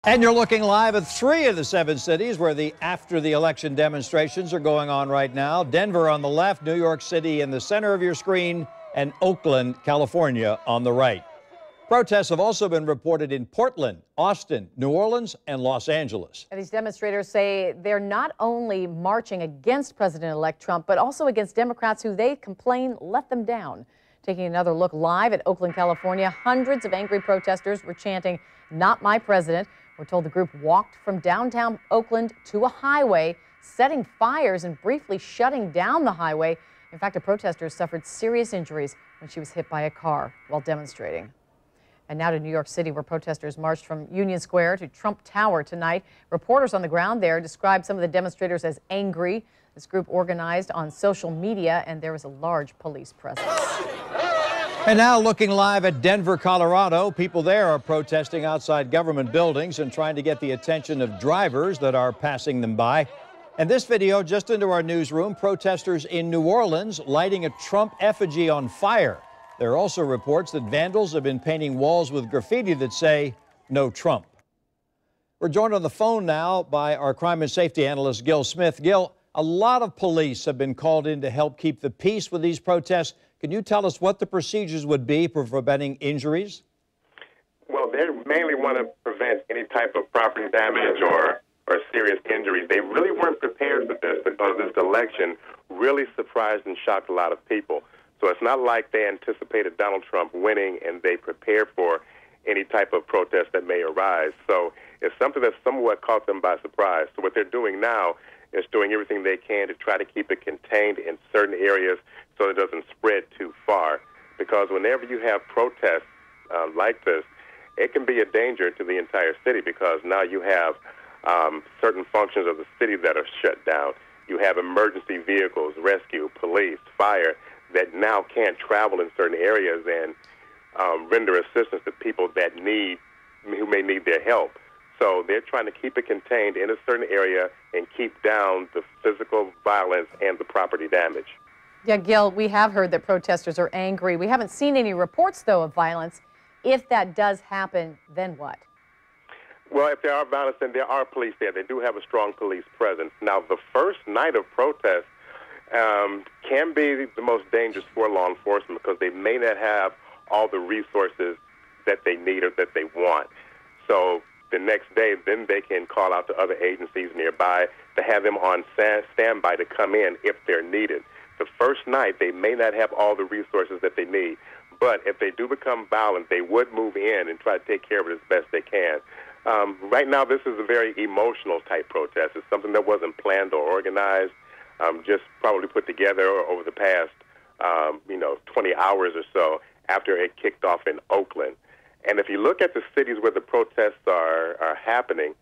And you're looking live at 3 of the 7 cities where the after the election demonstrations are going on right now. Denver on the left, New York City in the center of your screen, and Oakland, California on the right. Protests have also been reported in Portland, Austin, New Orleans, and Los Angeles. And these demonstrators say they're not only marching against President-elect Trump, but also against Democrats who they complain let them down. Taking another look live at Oakland, California, hundreds of angry protesters were chanting, "Not my president." We're told the group walked from downtown Oakland to a highway, setting fires and briefly shutting down the highway. In fact, a protester suffered serious injuries when she was hit by a car while demonstrating. And now to New York City, where protesters marched from Union Square to Trump Tower tonight. Reporters on the ground there described some of the demonstrators as angry. This group organized on social media, and there was a large police presence. And now looking live at Denver, Colorado, people there are protesting outside government buildings and trying to get the attention of drivers that are passing them by. And this video just into our newsroom, protesters in New Orleans lighting a Trump effigy on fire. There are also reports that vandals have been painting walls with graffiti that say, "No Trump." We're joined on the phone now by our crime and safety analyst, Gil Smith. Gil, a lot of police have been called in to help keep the peace with these protests. Can you tell us what the procedures would be for preventing injuries? Well, they mainly want to prevent any type of property damage or serious injuries. They really weren't prepared for this because this election really surprised and shocked a lot of people. So it's not like they anticipated Donald Trump winning and they prepared for any type of protest that may arise. So it's something that somewhat caught them by surprise. So what they're doing now is doing everything they can to try to keep it contained in certain areas so it doesn't spread too far. Because whenever you have protests like this, it can be a danger to the entire city because now you have certain functions of the city that are shut down. You have emergency vehicles, rescue, police, fire that now can't travel in certain areas and render assistance to people that who may need their help. So they're trying to keep it contained in a certain area and keep down the physical violence and the property damage. Yeah, Gil, we have heard that protesters are angry. We haven't seen any reports, though, of violence. If that does happen, then what? Well, if there are violence, then there are police there. They do have a strong police presence. Now, the first night of protest can be the most dangerous for law enforcement because they may not have all the resources that they need or that they want. So the next day, then they can call out to other agencies nearby to have them on standby to come in if they're needed. The first night, they may not have all the resources that they need, but if they do become violent, they would move in and try to take care of it as best they can. Right now, this is a very emotional type protest. It's something that wasn't planned or organized, just probably put together over the past, 20 hours or so after it kicked off in Oakland. And if you look at the cities where the protests are happening,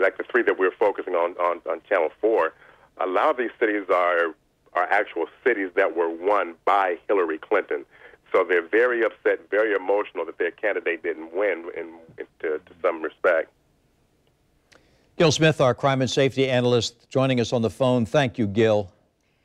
like the 3 that we're focusing on Channel 4, a lot of these cities are actual cities that were won by Hillary Clinton. So they're very upset, very emotional that their candidate didn't win to some respect. Gil Smith, our crime and safety analyst, joining us on the phone. Thank you, Gil.